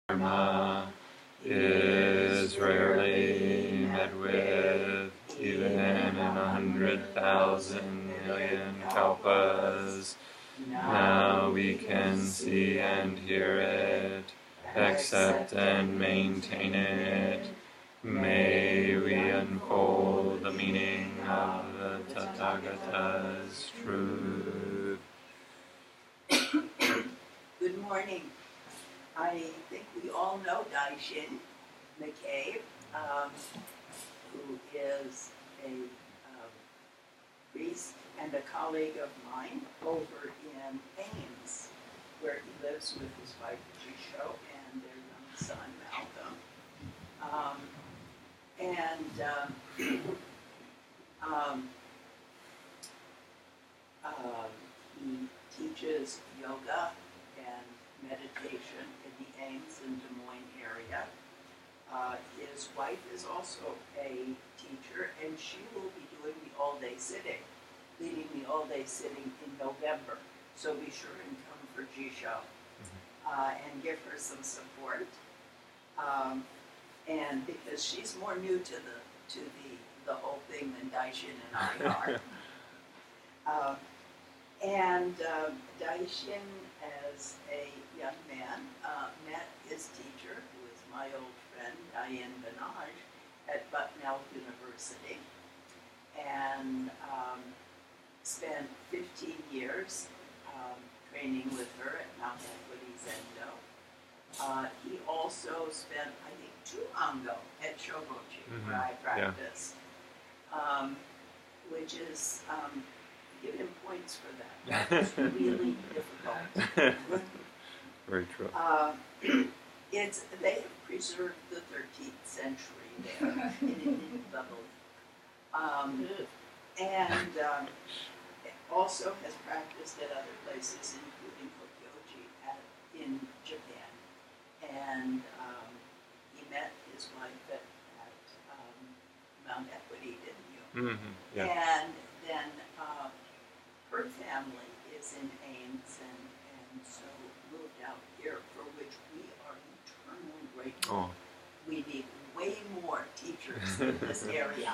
Dharma is rarely met with, even in 100,000 million kalpas. Now we can see and hear it, accept and maintain it. May we unfold the meaning of the Tathagata's truth. Good morning. I think we all know Daishin McCabe, who is a priest and a colleague of mine over in Ames, where he lives with his wife Jisho and their young son Malcolm. He teaches yoga and meditation in the Ames and Des Moines area. His wife is also a teacher, and she will be doing the all-day sitting, leading the all-day sitting in November. So be sure and come for Jisho and give her some support. And because she's more new to the whole thing than Daishin and I are. Daishin, as a young man, met his teacher, who is my old friend, Diane Benaj, at Bucknell University, and spent 15 years training with her at Mount Equity Zendo. He also spent, I think, 2 Ango at Shogochi, where I practiced, which is, give him points for that. It's really difficult. Very true. They have preserved the 13th century there in Bubble. Also has practiced at other places, including Kokyoji in Japan. And he met his wife at Mount Equity, didn't you? Mm-hmm. Yeah. And then her family is in Ames and so moved out here, for which we are eternally grateful. Oh. We need way more teachers in this area.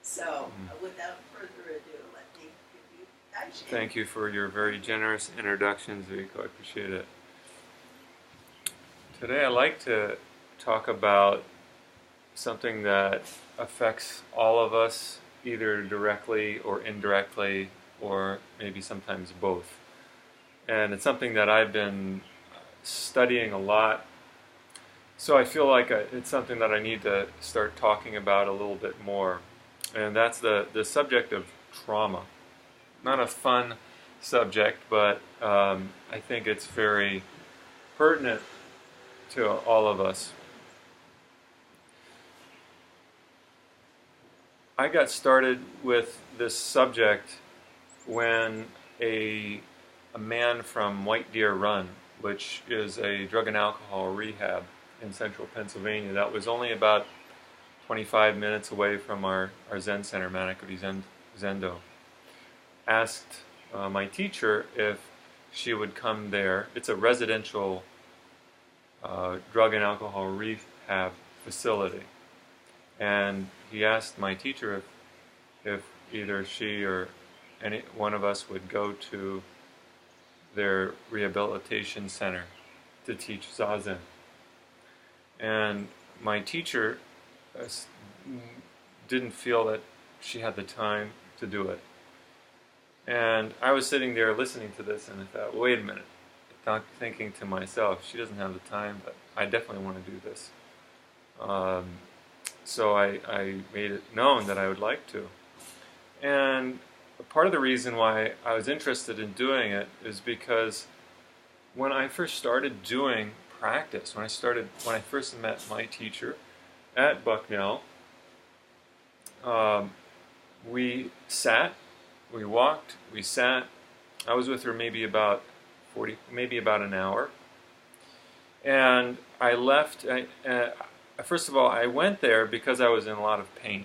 So, without further ado, let me give you Daishin. Thank you for your very generous introductions, Rico. I appreciate it. Today I'd like to talk about something that affects all of us, either directly or indirectly, or maybe sometimes both. And it's something that I've been studying a lot, so I feel like it's something that I need to start talking about a little bit more. And that's the subject of trauma. Not a fun subject, but I think it's very pertinent to all of us. I got started with this subject when a man from White Deer Run, which is a drug and alcohol rehab in central Pennsylvania, that was only about 25 minutes away from our Zen Center, Mount Equity Zendo, asked my teacher if she would come there. It's a residential drug and alcohol rehab facility. And he asked my teacher if either she or any one of us would go to their rehabilitation center to teach Zazen. And my teacher didn't feel that she had the time to do it. And I was sitting there listening to this, and I thought, wait a minute, thinking to myself, she doesn't have the time, but I definitely want to do this. So I made it known that I would like to. And part of the reason why I was interested in doing it is because when I first started doing practice, when I first met my teacher at Bucknell, we sat, we walked, we sat. I was with her maybe about an hour. And I left. First of all, I went there because I was in a lot of pain.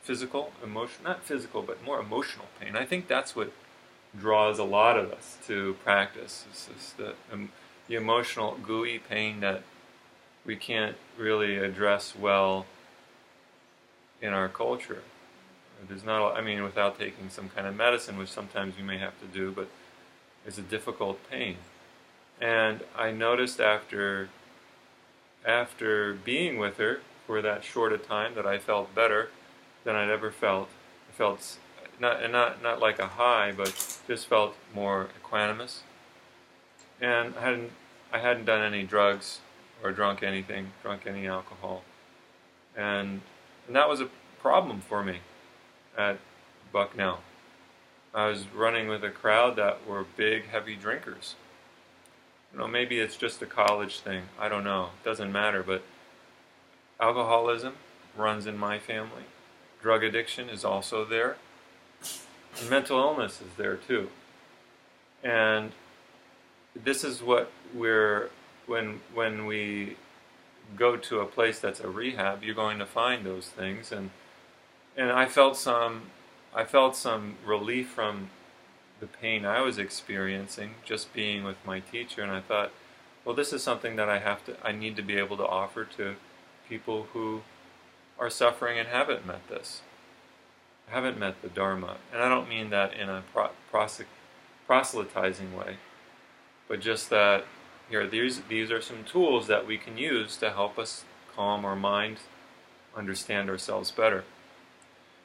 Physical, emotional, not physical, but more emotional pain. I think that's what draws a lot of us to practice. It's just the the emotional gooey pain that we can't really address well in our culture. There's not, I mean, without taking some kind of medicine, which sometimes you may have to do, but it's a difficult pain. And I noticed after being with her for that short a time that I felt better than I'd ever felt. I felt not like a high, but just felt more equanimous. And I hadn't done any drugs or drunk any alcohol, and that was a problem for me at Bucknell. I was running with a crowd that were big, heavy drinkers. You know, maybe it's just a college thing. I don't know. It doesn't matter. But alcoholism runs in my family. Drug addiction is also there. And mental illness is there too. And this is what when we go to a place that's a rehab, you're going to find those things. And I felt some relief from the pain I was experiencing just being with my teacher, and I thought, well, this is something that I need to be able to offer to people who are suffering and haven't met this, haven't met the Dharma. And I don't mean that in a proselytizing way, but just that here, these are some tools that we can use to help us calm our mind, understand ourselves better.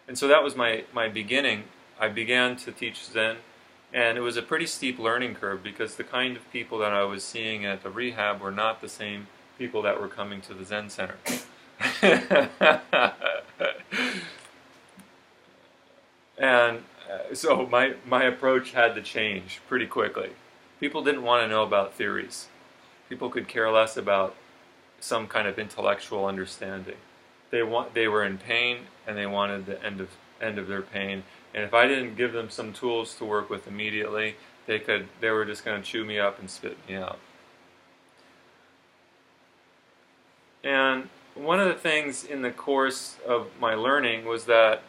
And so that was my beginning. I began to teach Zen, and it was a pretty steep learning curve because the kind of people that I was seeing at the rehab were not the same people that were coming to the Zen Center. And so my approach had to change pretty quickly. People didn't want to know about theories. People could care less about some kind of intellectual understanding. They were in pain, and they wanted the end of their pain. And if I didn't give them some tools to work with immediately, they were just going to chew me up and spit me out. And one of the things in the course of my learning was that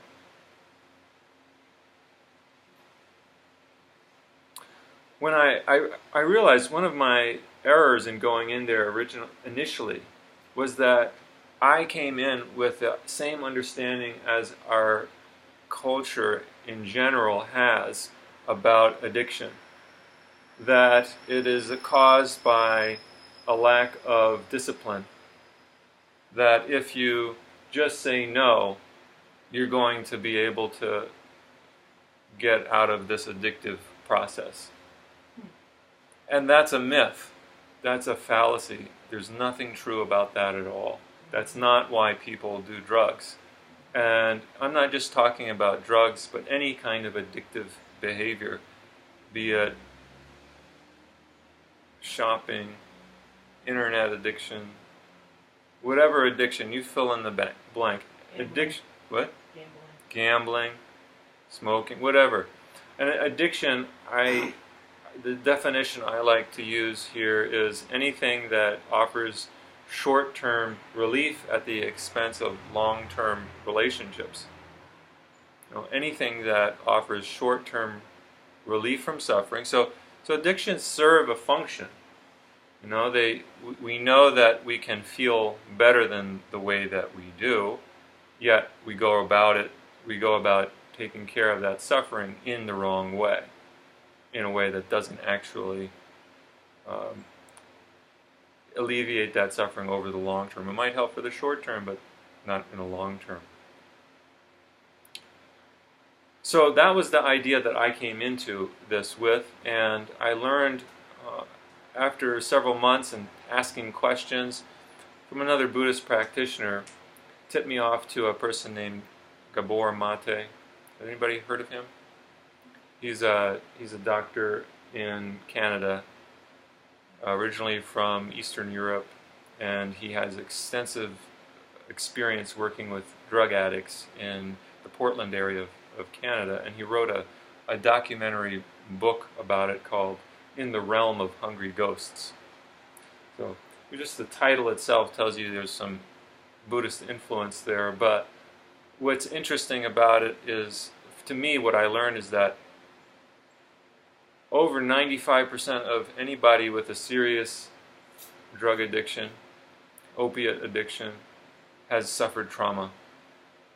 when I realized one of my errors in going in there initially was that I came in with the same understanding as our culture in general has about addiction, that it is caused by a lack of discipline, that if you just say no, you're going to be able to get out of this addictive process. And that's a myth. That's a fallacy. There's nothing true about that at all. That's not why people do drugs. And I'm not just talking about drugs, but any kind of addictive behavior, be it shopping, internet addiction, whatever addiction, you fill in the blank. Addiction, what? Gambling, smoking, whatever. And addiction, the definition I like to use here is anything that offers short-term relief at the expense of long-term relationships. You know, anything that offers short-term relief from suffering. So addictions serve a function. You know, we know that we can feel better than the way that we do, yet we go about taking care of that suffering in the wrong way, in a way that doesn't actually alleviate that suffering over the long term. It might help for the short term, but not in the long term. So that was the idea that I came into this with, and I learned after several months and asking questions from another Buddhist practitioner, tipped me off to a person named Gabor Mate. Has anybody heard of him? He's a doctor in Canada, originally from Eastern Europe, and he has extensive experience working with drug addicts in the Portland area of Canada, and he wrote a documentary book about it called In the Realm of Hungry Ghosts. So just the title itself tells you there's some Buddhist influence there, but what's interesting about it is, to me, what I learned is that over 95% of anybody with a serious drug addiction, opiate addiction, has suffered trauma,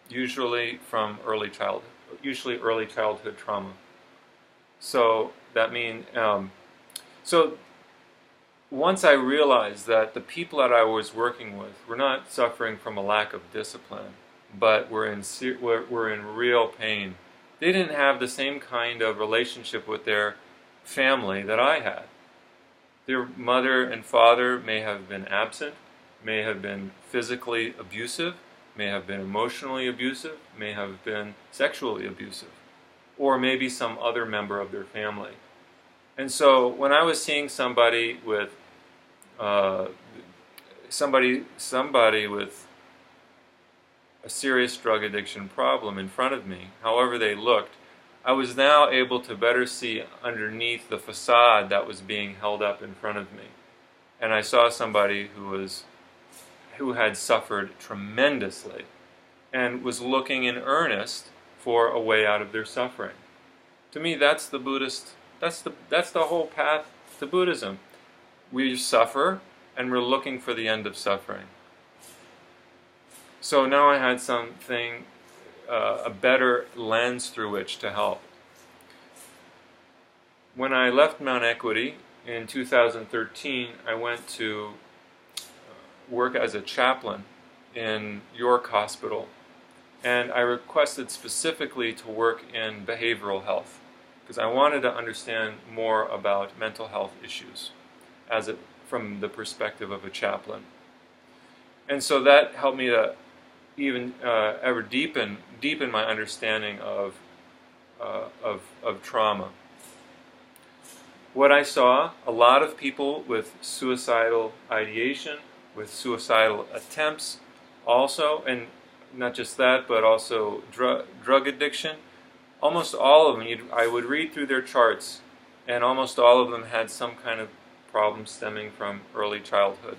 usually from early childhood trauma. So that means, so once I realized that the people that I was working with were not suffering from a lack of discipline, but were in real pain. They didn't have the same kind of relationship with their family that I had. Their mother and father may have been absent, may have been physically abusive, may have been emotionally abusive, may have been sexually abusive, or maybe some other member of their family. And so when I was seeing somebody with somebody with a serious drug addiction problem in front of me, however they looked, I was now able to better see underneath the facade that was being held up in front of me. And I saw somebody who had suffered tremendously and was looking in earnest for a way out of their suffering. To me, that's the whole path to Buddhism. We suffer and we're looking for the end of suffering. So now I had something, a better lens through which to help. When I left Mount Equity in 2013, I went to work as a chaplain in York Hospital, and I requested specifically to work in behavioral health because I wanted to understand more about mental health issues from the perspective of a chaplain. And so that helped me to even ever deepen my understanding of trauma. What I saw, a lot of people with suicidal ideation, with suicidal attempts also, and not just that, but also drug addiction. Almost all of them, I would read through their charts, and almost all of them had some kind of problem stemming from early childhood.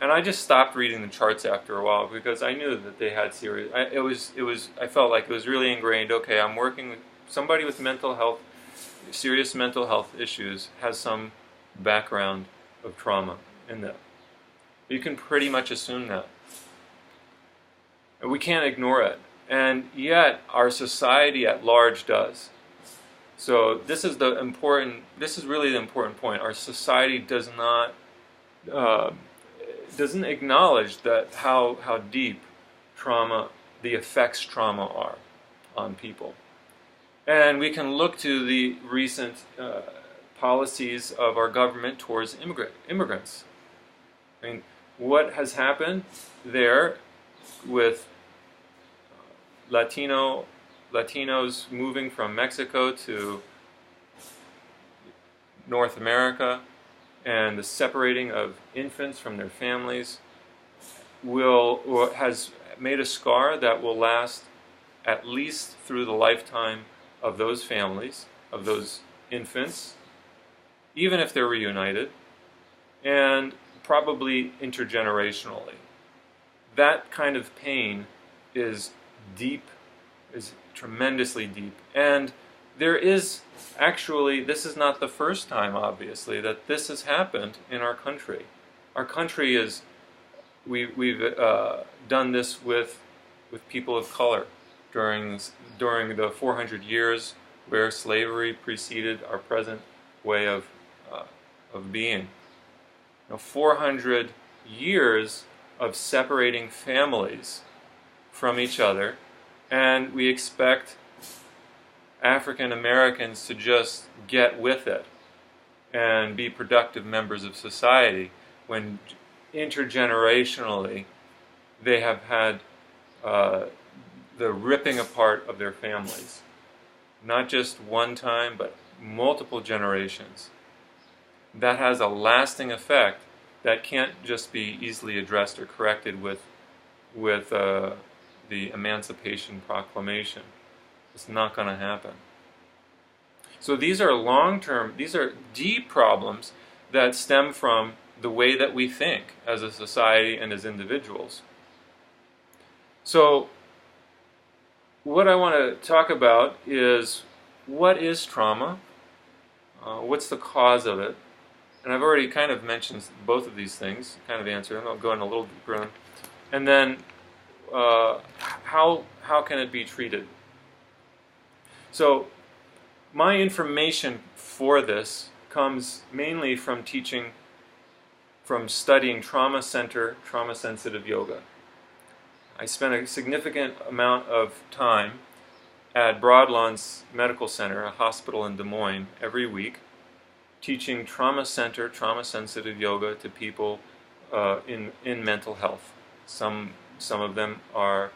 And I just stopped reading the charts after a while because I knew that they had serious. I felt like it was really ingrained. Okay, I'm working with somebody with mental health, serious mental health issues, has some background of trauma in them. You can pretty much assume that. And we can't ignore it. And yet, our society at large does. So this is really the important point. Our society doesn't acknowledge that how deep trauma, the effects trauma are on people. And we can look to the recent policies of our government towards immigrants. I mean, what has happened there with Latinos moving from Mexico to North America, and the separating of infants from their families has made a scar that will last at least through the lifetime of those families, of those infants, even if they're reunited, and probably intergenerationally. That kind of pain is deep, is tremendously deep. And there is actually, this is not the first time, obviously, that this has happened in our country. Our country we've done this with people of color during the 400 years where slavery preceded our present way of being. 400 years of separating families from each other, and we expect African Americans to just get with it and be productive members of society when intergenerationally they have had the ripping apart of their families. Not just one time, but multiple generations. That has a lasting effect that can't just be easily addressed or corrected with the Emancipation Proclamation. It's not going to happen. So these are long-term, these are deep problems that stem from the way that we think as a society and as individuals. So what I want to talk about is, what is trauma What's the cause of it? And I've already kind of mentioned both of these things, kind of answered them. I'll go in a little deeper on. And then, how can it be treated? So, my information for this comes mainly from studying trauma center, trauma-sensitive yoga. I spent a significant amount of time at Broadlawn's Medical Center, a hospital in Des Moines, every week, teaching trauma center, trauma-sensitive yoga to people in mental health. Some of them are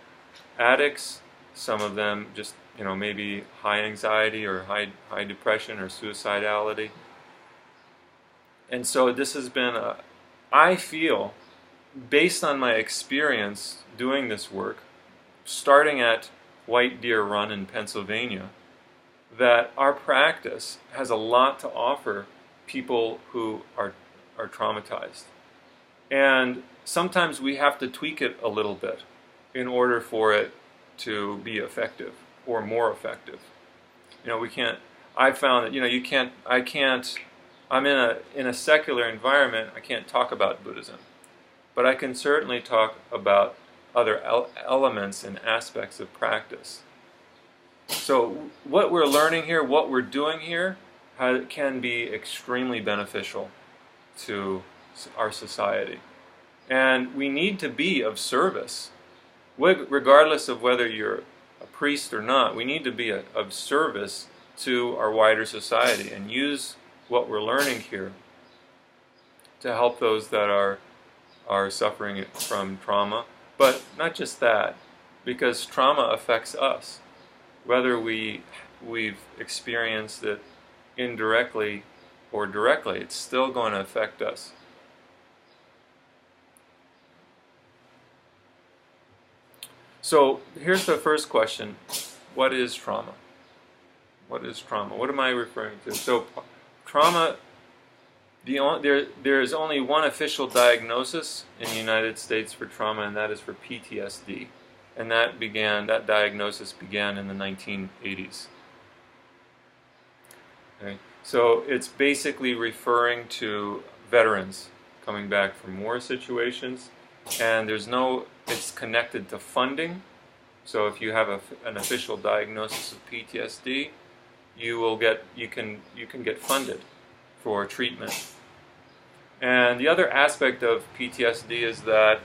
addicts, some of them just maybe high anxiety or high depression or suicidality. And so this has been I feel, based on my experience doing this work, starting at White Deer Run in Pennsylvania, that our practice has a lot to offer people who are traumatized. And sometimes we have to tweak it a little bit in order for it to be effective or more effective. We can't, I found that, I'm in a secular environment, I can't talk about Buddhism. But I can certainly talk about other elements and aspects of practice. So what we're learning here, what we're doing here, can be extremely beneficial to our society. And we need to be of service. Regardless of whether you're a priest or not, we need to be of service to our wider society and use what we're learning here to help those that are suffering from trauma. But not just that, because trauma affects us. Whether we've experienced it indirectly or directly, it's still going to affect us. So here's the first question. What is trauma? What is trauma? What am I referring to? So trauma, there is only one official diagnosis in the United States for trauma, and that is for PTSD. And that diagnosis began in the 1980s. Okay. So it's basically referring to veterans coming back from war situations, and it's connected to funding. So if you have an official diagnosis of PTSD, you can get funded for treatment. And the other aspect of PTSD is that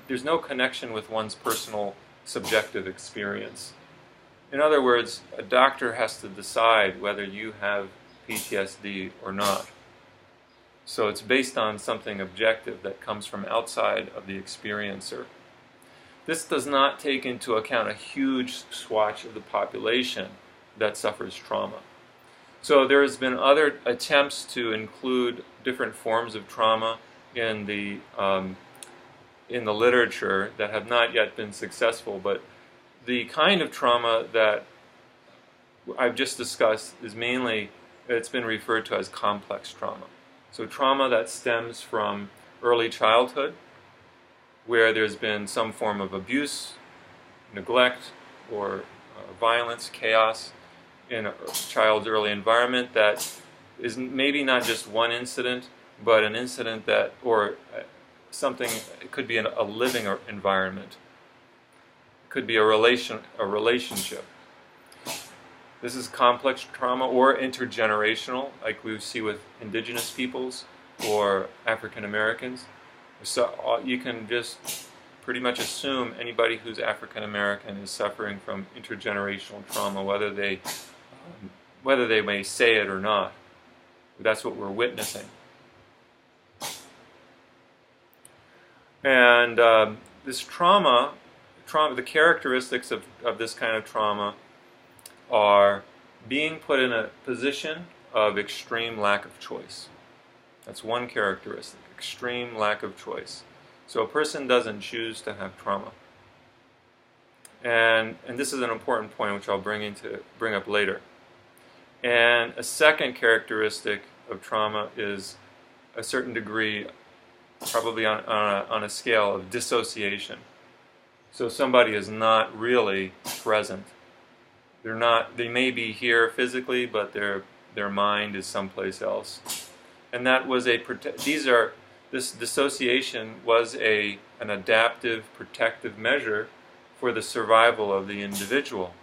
there's no connection with one's personal subjective experience. In other words, a doctor has to decide whether you have PTSD or not. So it's based on something objective that comes from outside of the experiencer. This does not take into account a huge swatch of the population that suffers trauma. So there has been other attempts to include different forms of trauma in the literature that have not yet been successful, but the kind of trauma that I've just discussed is mainly, it's been referred to as complex trauma. So trauma that stems from early childhood, where there's been some form of abuse, neglect, or violence, chaos in a child's early environment that is maybe not just one incident, but an incident that, or something, it could be a living environment. It could be a relationship. This is complex trauma or intergenerational, like we see with indigenous peoples or African Americans. So you can just pretty much assume anybody who's African American is suffering from intergenerational trauma, whether they may say it or not. That's what we're witnessing. And this trauma, the characteristics of this kind of trauma are being put in a position of extreme lack of choice. That's one characteristic, extreme lack of choice. So a person doesn't choose to have trauma. And this is an important point which I'll bring up later. And a second characteristic of trauma is a certain degree, probably on a scale of dissociation. So somebody is not really present They're not. They may be here physically, but their mind is someplace else. And that was this dissociation was an adaptive, protective measure for the survival of the individual,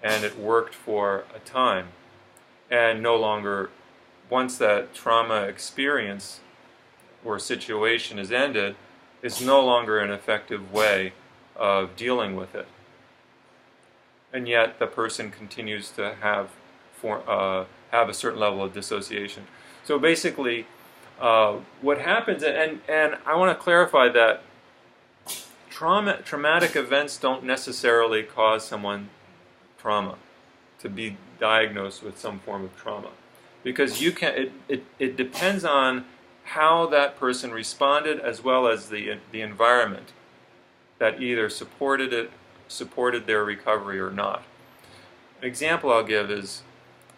and it worked for a time. And no longer, once that trauma experience or situation is ended, it's no longer an effective way of dealing with it. And yet the person continues to have a certain level of dissociation. So basically, what happens, and I want to clarify that traumatic events don't necessarily cause someone trauma, to be diagnosed with some form of trauma, because it depends on how that person responded, as well as the environment that either supported their recovery or not. An example I'll give is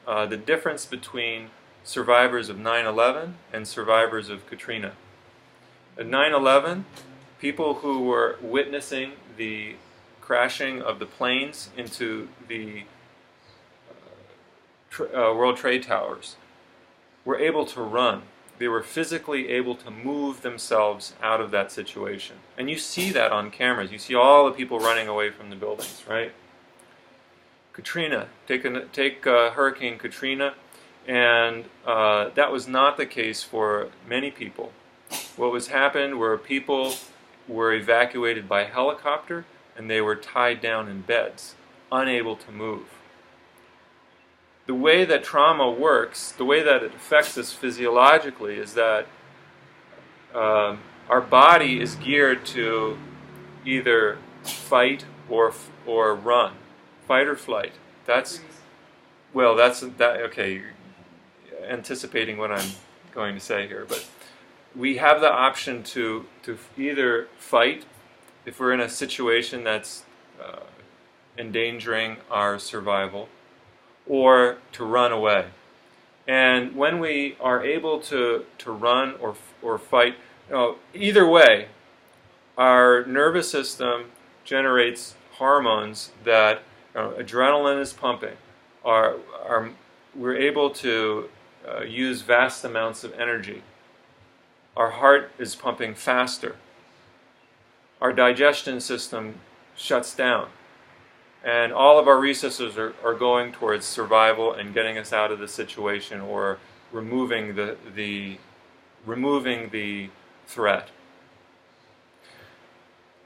the difference between survivors of 9/11 and survivors of Katrina. At 9/11, people who were witnessing the crashing of the planes into the World Trade Towers were able to run. They were physically able to move themselves out of that situation. And you see that on cameras. You see all the people running away from the buildings, right? Katrina, take Hurricane Katrina, and that was not the case for many people. What was happened were people were evacuated by helicopter, and they were tied down in beds, unable to move. The way that trauma works, the way that it affects us physiologically, is that our body is geared to either fight or run, fight or flight. Okay. Anticipating what I'm going to say here, but we have the option to either fight if we're in a situation that's endangering our survival, or to run away. And when we are able to run or fight, either way, our nervous system generates hormones that adrenaline is pumping. We're able to use vast amounts of energy. Our heart is pumping faster. Our digestion system shuts down. And all of our resources are going towards survival and getting us out of the situation, or removing the threat.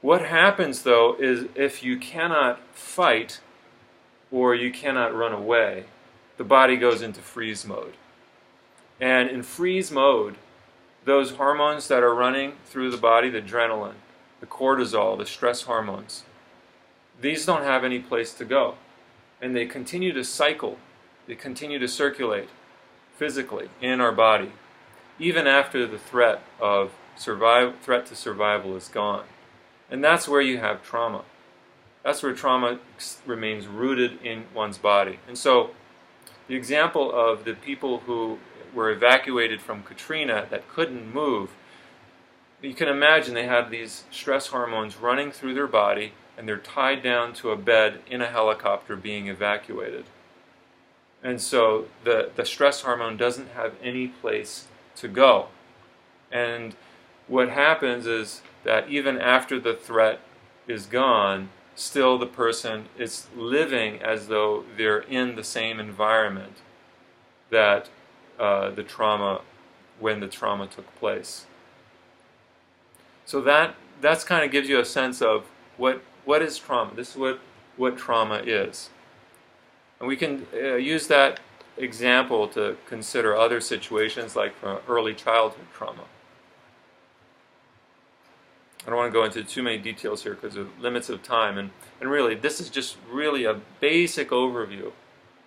What happens, though, is if you cannot fight or you cannot run away, the body goes into freeze mode. And in freeze mode, those hormones that are running through the body, the adrenaline, the cortisol, the stress hormones, these don't have any place to go. And they continue to cycle, they continue to circulate physically in our body, even after the threat to survival is gone. And that's where you have trauma. That's where trauma remains rooted in one's body. And so the example of the people who were evacuated from Katrina that couldn't move, you can imagine they had these stress hormones running through their body, and they're tied down to a bed in a helicopter being evacuated. And so the stress hormone doesn't have any place to go. And what happens is that even after the threat is gone, still the person is living as though they're in the same environment that when the trauma took place. So that's kind of gives you a sense of what is trauma. This is what trauma is. And we can use that example to consider other situations like early childhood trauma. I don't want to go into too many details here because of limits of time. And really, this is just really a basic overview.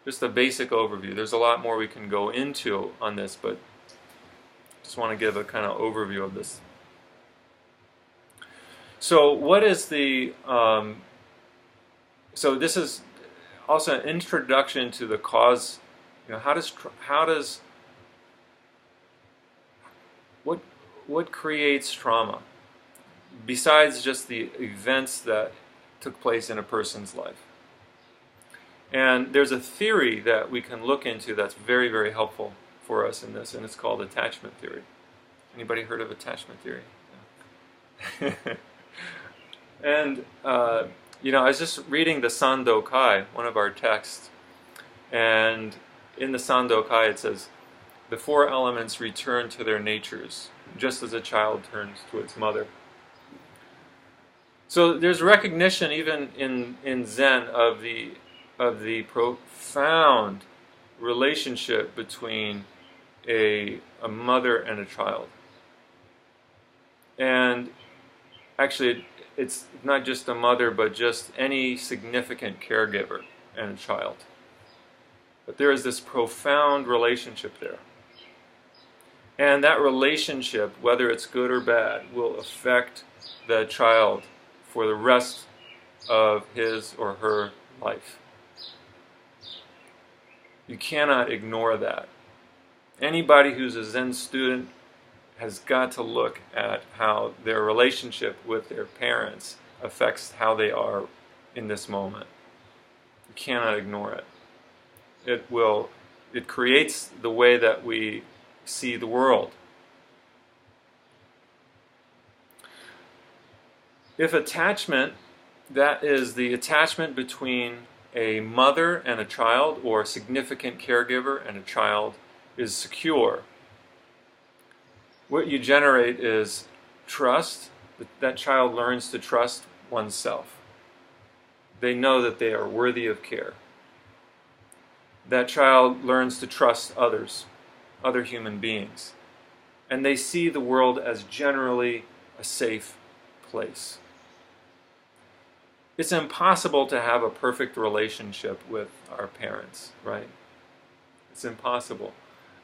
Just a basic overview. There's a lot more we can go into on this, but just want to give a kind of overview of this. So what is the... so this is also an introduction to the cause. What creates trauma? Besides just the events that took place in a person's life. And there's a theory that we can look into that's very, very helpful for us in this, and it's called attachment theory. Anybody heard of attachment theory? Yeah. And, I was just reading the Sando Kai, one of our texts, and in the Sando Kai it says, the four elements return to their natures, just as a child turns to its mother. So there's recognition even in Zen of the profound relationship between a mother and a child. And actually, it's not just a mother, but just any significant caregiver and a child. But there is this profound relationship there. And that relationship, whether it's good or bad, will affect the child for the rest of his or her life. You cannot ignore that. Anybody who's a Zen student has got to look at how their relationship with their parents affects how they are in this moment. You cannot ignore it. It creates the way that we see the world. If attachment, that is the attachment between a mother and a child, or a significant caregiver and a child, is secure, what you generate is trust. That child learns to trust oneself. They know that they are worthy of care. That child learns to trust others, other human beings. And they see the world as generally a safe place. It's impossible to have a perfect relationship with our parents, right? It's impossible.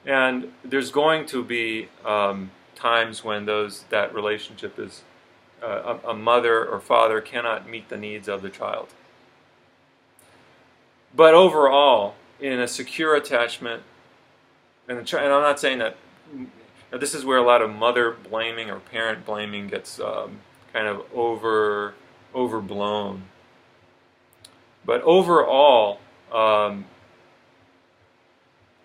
And there's going to be times when that relationship is, a mother or father cannot meet the needs of the child. But overall, in a secure attachment, and I'm not saying that, this is where a lot of mother blaming or parent blaming gets kind of overblown. But overall,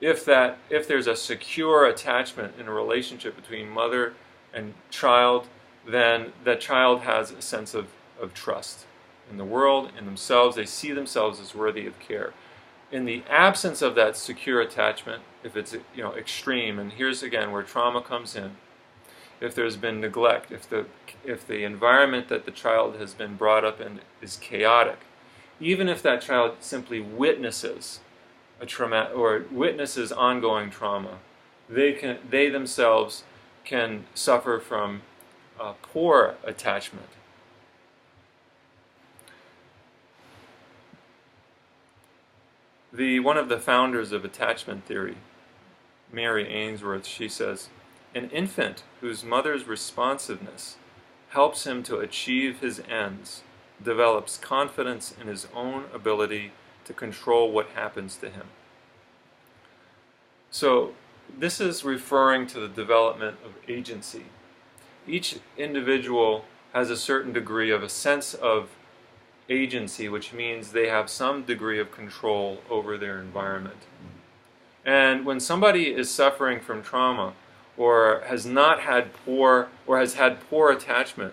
if there's a secure attachment in a relationship between mother and child, then that child has a sense of trust in the world, in themselves. They see themselves as worthy of care. In the absence of that secure attachment, if it's extreme, and here's again where trauma comes in, if there's been neglect, if the environment that the child has been brought up in is chaotic, even if that child simply witnesses a trauma or witnesses ongoing trauma, they themselves can suffer from poor attachment. One of the founders of attachment theory, Mary Ainsworth, she says, an infant whose mother's responsiveness helps him to achieve his ends develops confidence in his own ability to control what happens to him. So this is referring to the development of agency. Each individual has a certain degree of a sense of agency, which means they have some degree of control over their environment. And when somebody is suffering from trauma, or has had poor attachment,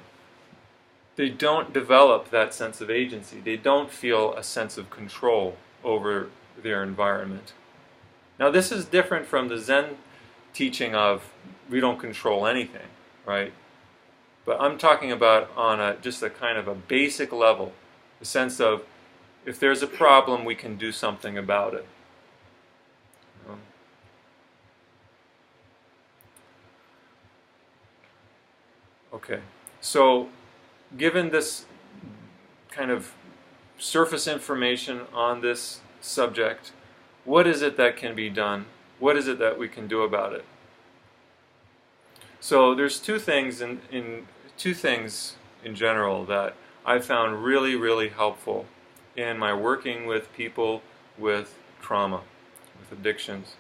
they don't develop that sense of agency. They don't feel a sense of control over their environment. Now this is different from the Zen teaching of we don't control anything, right? But I'm talking about on just a kind of a basic level, the sense of if there's a problem, we can do something about it. Okay, so given this kind of surface information on this subject, what is it that can be done? What is it that we can do about it? So there's two things in general that I found really, really helpful in my working with people with trauma, with addictions.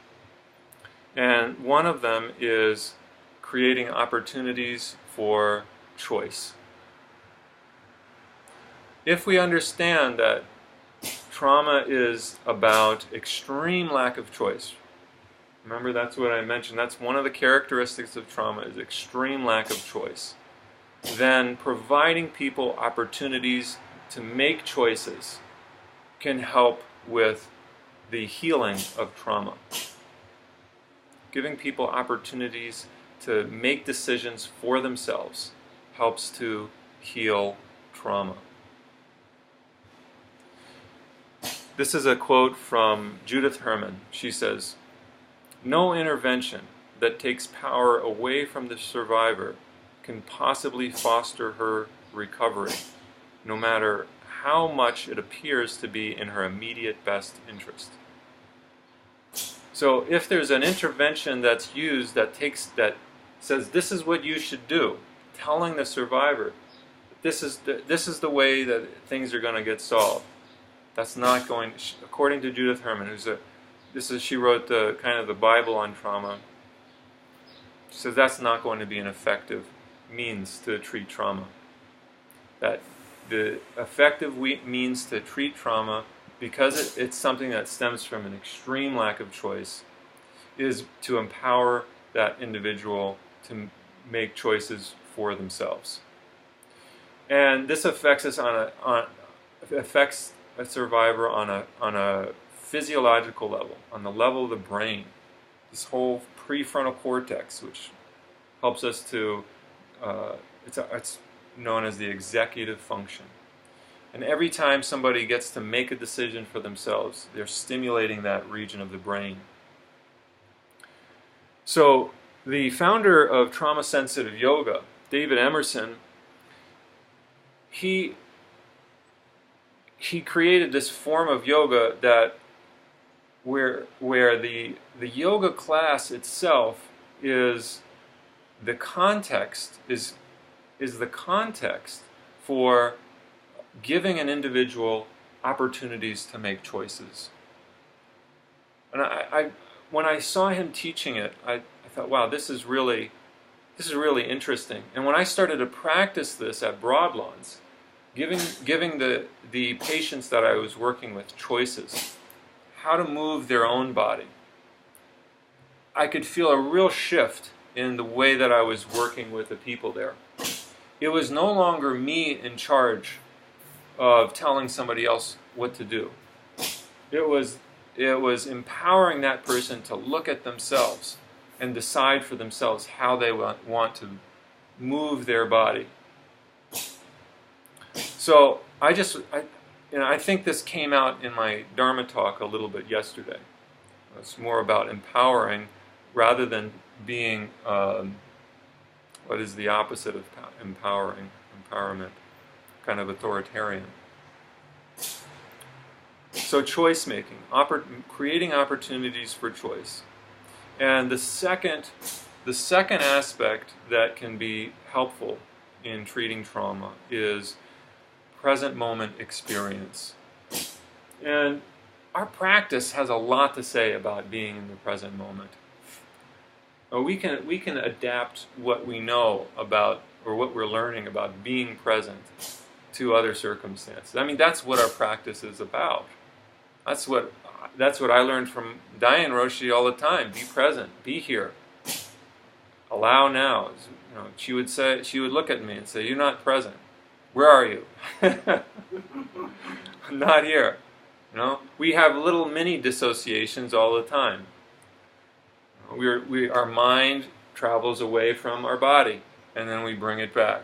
And one of them is creating opportunities for choice. If we understand that trauma is about extreme lack of choice. Remember, that's what I mentioned. That's one of the characteristics of trauma, is extreme lack of choice. Then providing people opportunities to make choices can help with the healing of trauma. Giving people opportunities to make decisions for themselves helps to heal trauma. This is a quote from Judith Herman. She says, "No intervention that takes power away from the survivor can possibly foster her recovery, no matter how much it appears to be in her immediate best interest." So if there's an intervention that's used that says this is what you should do, telling the survivor this is the way that things are going to get solved, that's not going, according to Judith Herman, she wrote the Bible on trauma. She says that's not going to be an effective means to treat trauma. That the effective means to treat trauma, because it's something that stems from an extreme lack of choice, is to empower that individual to make choices for themselves. And this affects us affects a survivor on a physiological level, on the level of the brain. This whole prefrontal cortex, which helps us to, it's known as the executive function. And every time somebody gets to make a decision for themselves, they're stimulating that region of the brain. So the founder of trauma-sensitive yoga, David Emerson, he created this form of yoga that where the yoga class itself is the context the context for giving an individual opportunities to make choices. And when I saw him teaching it, I thought, wow, this is really interesting. And when I started to practice this at Broadlawns, giving the patients that I was working with choices, how to move their own body, I could feel a real shift in the way that I was working with the people there. It was no longer me in charge of telling somebody else what to do. It was empowering that person to look at themselves and decide for themselves how they want to move their body. So I think this came out in my Dharma talk a little bit yesterday. It's more about empowering rather than being what is the opposite of empowerment, kind of authoritarian. So choice making, creating opportunities for choice. And the second aspect that can be helpful in treating trauma is present moment experience. And our practice has a lot to say about being in the present moment. We can adapt what we know about, or what we're learning about being present, to other circumstances. I mean, that's what our practice is about. That's what I learned from Diane Roshi all the time. Be present. Be here. Allow now. You know, she would look at me and say, "You're not present. Where are you?" I'm not here. You know, we have little mini dissociations all the time. Our mind travels away from our body, and then we bring it back.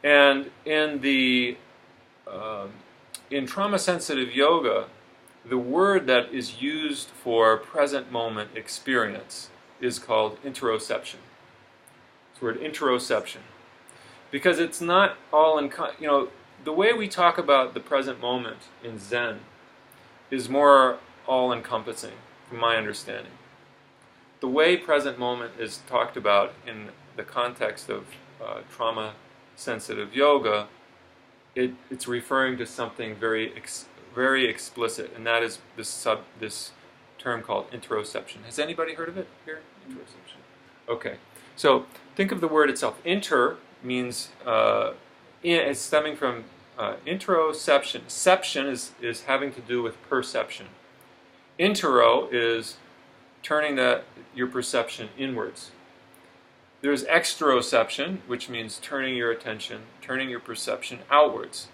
And in trauma-sensitive yoga, the word that is used for present moment experience is called interoception. It's the word interoception. Because it's not all the way we talk about the present moment in Zen is more all-encompassing, from my understanding. The way present moment is talked about in the context of trauma-sensitive yoga, it's referring to something very explicit, and that is this term called interoception. Has anybody heard of it here? Interoception. Okay. So think of the word itself. Inter means it's stemming from Interoception. Ception is having to do with perception. Intero is turning your perception inwards. There's exteroception, which means turning your attention, turning your perception outwards.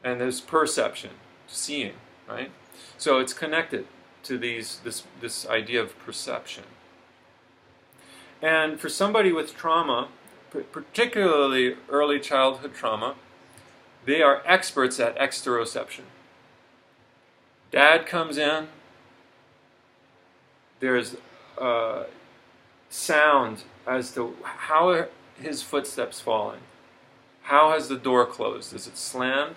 And there's perception, seeing, right? So it's connected to this idea of perception. And for somebody with trauma, particularly early childhood trauma, they are experts at exteroception. Dad comes in, there's sound as to how are his footsteps falling. How has the door closed? Is it slammed?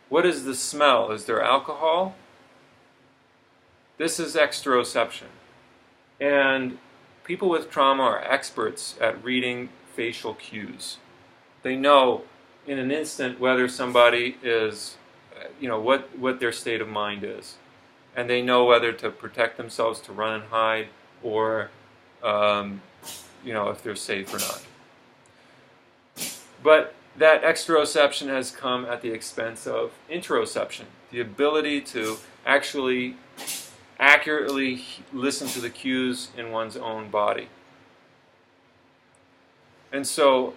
What is the smell? Is there alcohol? This is exteroception. And people with trauma are experts at reading facial cues. They know in an instant whether somebody is, what their state of mind is. And they know whether to protect themselves, to run and hide, or, if they're safe or not. But that exteroception has come at the expense of interoception, the ability to actually accurately listen to the cues in one's own body. And so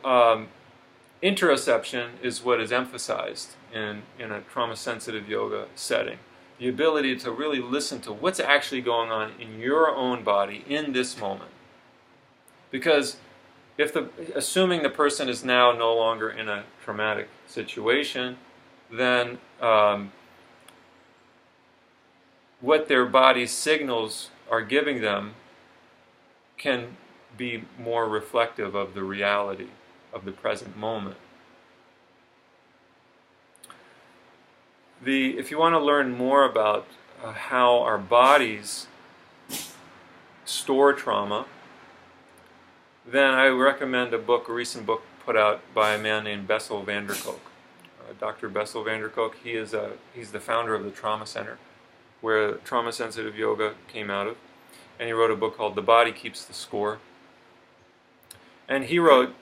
interoception is what is emphasized in a trauma-sensitive yoga setting. The ability to really listen to what's actually going on in your own body in this moment. Because assuming the person is now no longer in a traumatic situation, then what their body's signals are giving them can be more reflective of the reality of the present moment. If you want to learn more about how our bodies store trauma, then I recommend a recent book put out by a man named Bessel van der Kolk. Dr. Bessel van der Kolk, he's the founder of the Trauma Center, where trauma-sensitive yoga came out of. And he wrote a book called The Body Keeps the Score. And he wrote,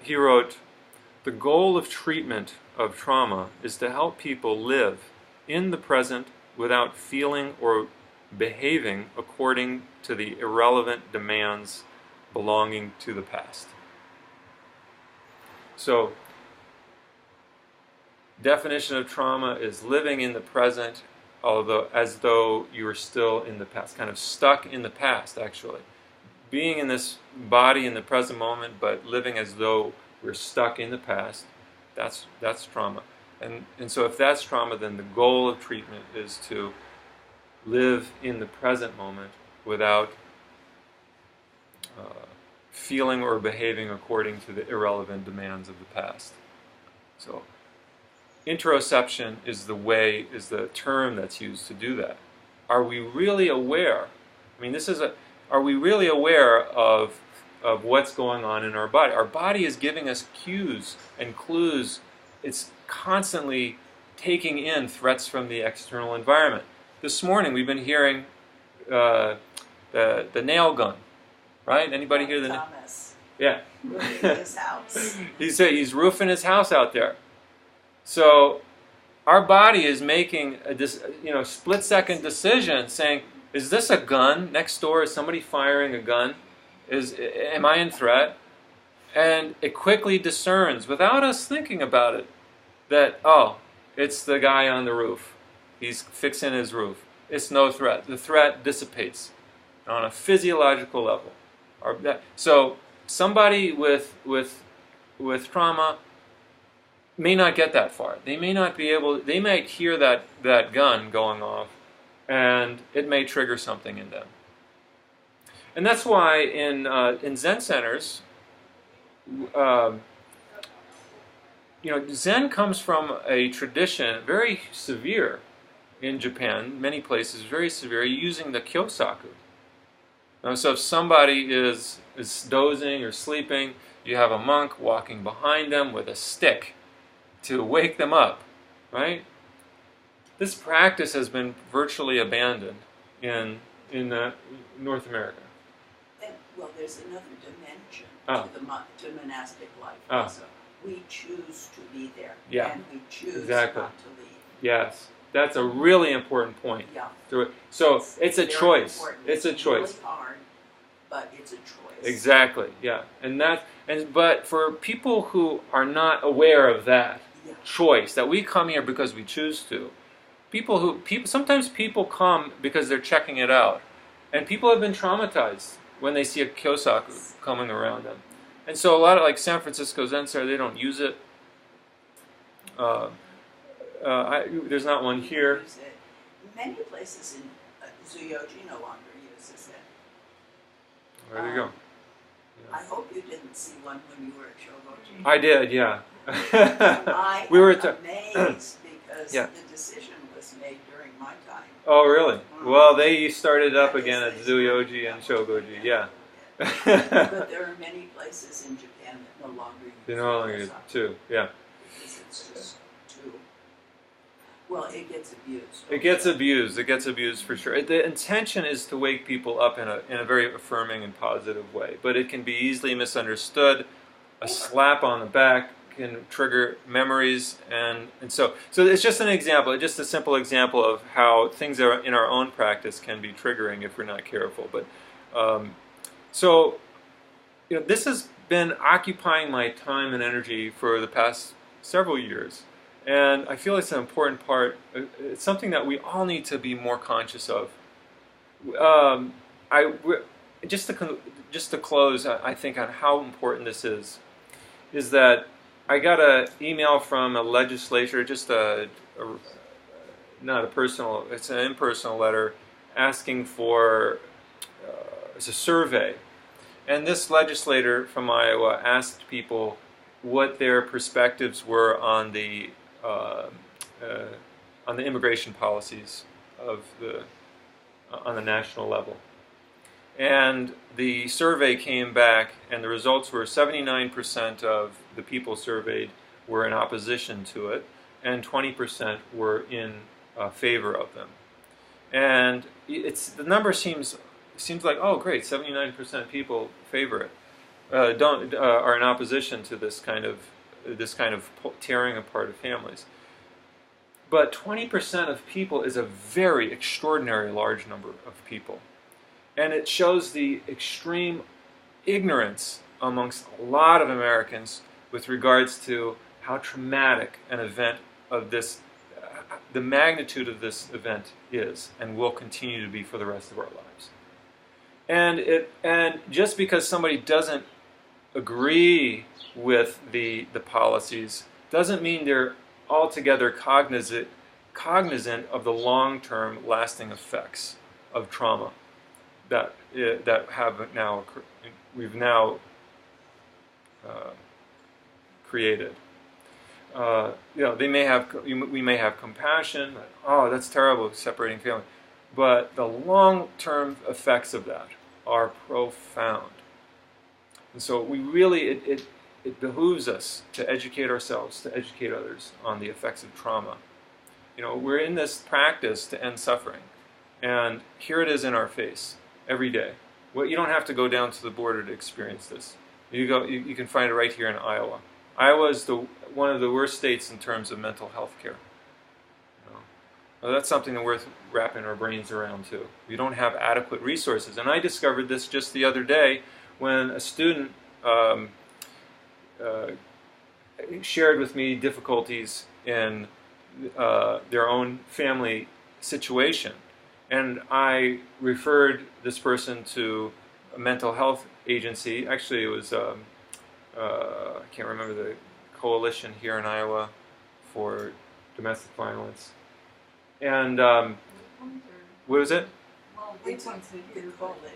the goal of treatment of trauma is to help people live in the present without feeling or behaving according to the irrelevant demands belonging to the past. So, definition of trauma is living in the present as though you are still in the past, kind of stuck in the past, actually. Being in this body in the present moment, but living as though we're stuck in the past, that's trauma. And so if that's trauma, then the goal of treatment is to live in the present moment without feeling or behaving according to the irrelevant demands of the past. So interoception is the term that's used to do that. Are we really aware? I mean, are we really aware of what's going on in our body? Our body is giving us cues and clues. It's constantly taking in threats from the external environment. This morning we've been hearing the nail gun, right? Anybody hear the Thomas. Yeah. Roofing his house. He's roofing his house out there. So our body is making a split-second decision, saying, "Is this a gun next door? Is somebody firing a gun? Am I in threat?" And it quickly discerns, without us thinking about it, that it's the guy on the roof. He's fixing his roof. It's no threat. The threat dissipates on a physiological level. So somebody with trauma may not get that far. They may not be able. They might hear that gun going off, and it may trigger something in them. And that's why in Zen centers, Zen comes from a tradition very severe in Japan. Many places very severe, using the kyosaku. So if somebody is dozing or sleeping, you have a monk walking behind them with a stick to wake them up, right? This practice has been virtually abandoned in North America. Well, there's another dimension to monastic life also. we choose to be there. Yeah. And we choose Exactly. not to leave. Yes, that's a really important point. Yeah. So it's a very choice. important. It's a choice. Really hard, but it's a choice. Exactly. Yeah. But for people who are not aware of that choice, that we come here because we choose to, sometimes people come because they're checking it out, and people have been traumatized when they see a kyosaku coming around them, and so a lot of, like, San Francisco Zen Center, they don't use it. There's not one here. Many places in Zuyoji no longer uses it. There you go. I hope you didn't see one when you were at Shogoji. I did, yeah. We were amazed because Yeah. the decision was made during my time. Oh, really? Well, they started up again at Zuyoji and Shogoji, yeah. But there are many places in Japan that no longer use it. They no longer use it too, yeah. Because it's just too... Well, it gets abused. It gets abused. It gets abused for sure. The intention is to wake people up in a very affirming and positive way, but it can be easily misunderstood. A slap on the back can trigger memories, and so it's just an example, just a simple example of how things that are in our own practice can be triggering if we're not careful. But this has been occupying my time and energy for the past several years. And I feel it's an important part. It's something that we all need to be more conscious of. Just to close, I think, on how important this is that I got an email from a legislature, just not a personal, it's an impersonal letter, asking for, it's a survey. And this legislator from Iowa asked people what their perspectives were on the immigration policies on the national level. And the survey came back, and the results were 79% of the people surveyed were in opposition to it, and 20% were in favor of them. And the number seems like, oh great, 79% of people favor it, are in opposition to this kind of tearing apart of families. But 20% of people is a very extraordinary large number of people. And it shows the extreme ignorance amongst a lot of Americans with regards to how traumatic an event of this, the magnitude of this event is and will continue to be for the rest of our lives. And just because somebody doesn't agree with the policies doesn't mean they're altogether cognizant of the long-term lasting effects of trauma that we've now created. We may have compassion. Oh, that's terrible, separating family. But the long-term effects of that are profound. And so we really, it behooves us to educate ourselves, to educate others on the effects of trauma. We're in this practice to end suffering. And here it is in our face every day. Well, you don't have to go down to the border to experience this. You can find it right here in Iowa. Iowa is one of the worst states in terms of mental health care. Well, that's something that's worth wrapping our brains around too. We don't have adequate resources. And I discovered this just the other day when a student shared with me difficulties in their own family situation. And I referred this person to a mental health agency. Actually, it was, I can't remember the coalition here in Iowa for domestic violence. And what was it? It's a good coalition.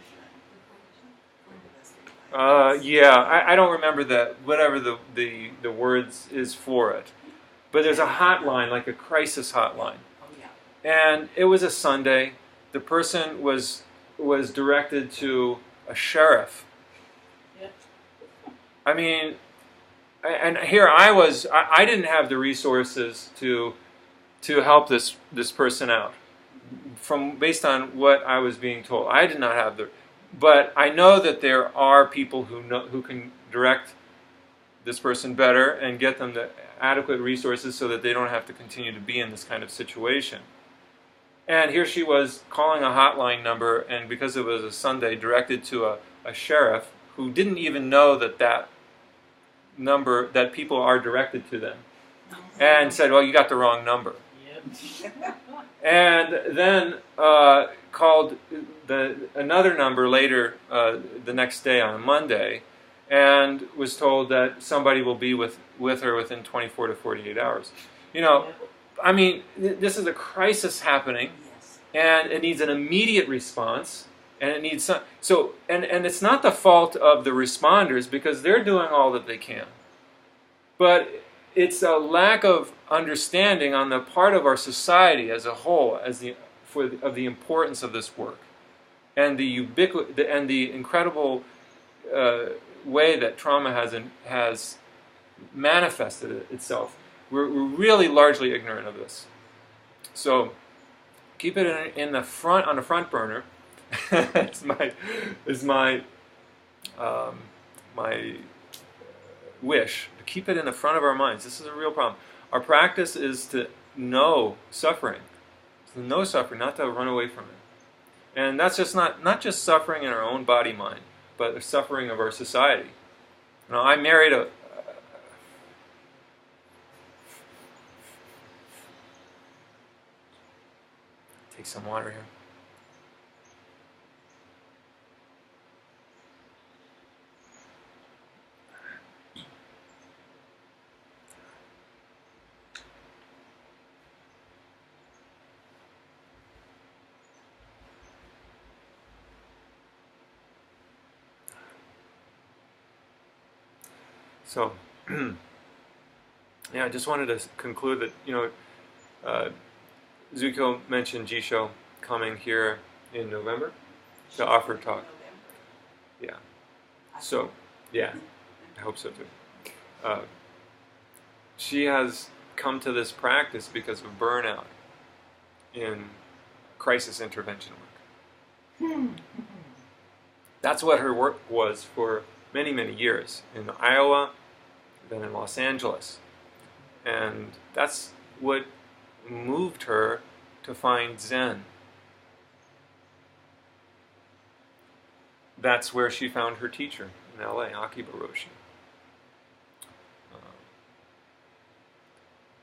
Yeah, I don't remember whatever the words is for it. But there's a hotline, like a crisis hotline. Oh, yeah. And it was a Sunday. The person was directed to a sheriff. Yeah. I mean, and here I didn't have the resources to help this person out, based on what I was being told. I did not have but I know that there are people who can direct this person better and get them the adequate resources so that they don't have to continue to be in this kind of situation. And here she was calling a hotline number, and because it was a Sunday, directed to a sheriff who didn't even know that number, that people are directed to them, and said, well, you got the wrong number. Yep. And then called another number later the next day on a Monday, and was told that somebody will be with her within 24 to 48 hours. I mean, this is a crisis happening, Yes. and it needs an immediate response, and it needs some. So, and it's not the fault of the responders because they're doing all that they can, but it's a lack of understanding on the part of our society as a whole, of the importance of this work, and the incredible way that trauma has manifested itself. We're really largely ignorant of this. So keep it in the front, on the front burner. It's my wish to keep it in the front of our minds. This is a real problem. Our practice is to know suffering, not to run away from it. And that's just not just suffering in our own body mind, but the suffering of our society. I married take some water here. So, yeah, I just wanted to conclude that, Zuko mentioned Jisho coming here in November to offer a talk. Yeah. So, yeah, I hope so too. She has come to this practice because of burnout in crisis intervention work. That's what her work was for many, many years in Iowa, then in Los Angeles. And that's what moved her to find Zen. That's where she found her teacher in LA, Akiba Roshi.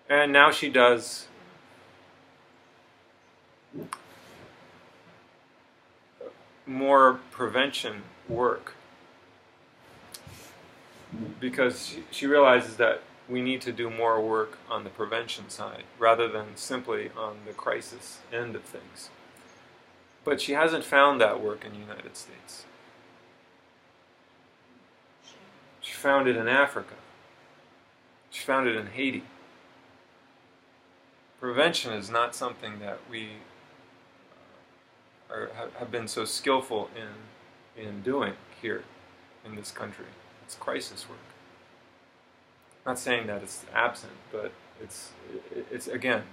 And now she does more prevention work because she realizes that we need to do more work on the prevention side rather than simply on the crisis end of things. But she hasn't found that work in the United States. She found it in Africa. She found it in Haiti. Prevention is not something that we have been so skillful in doing here in this country. It's crisis work. I'm not saying that it's absent, but it's again.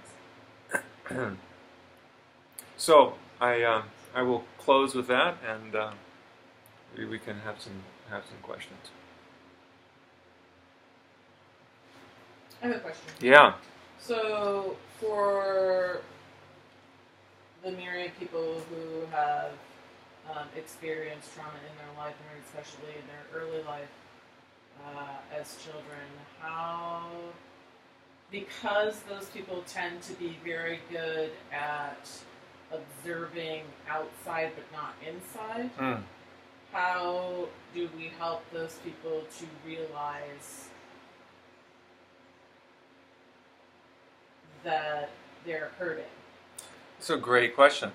So I will close with that, and we can have some questions. I have a question. Yeah. So, for the myriad people who have experienced trauma in their life, and especially in their early life as children, because those people tend to be very good at observing outside but not inside, how do we help those people to realize that they're hurting? It's a great question.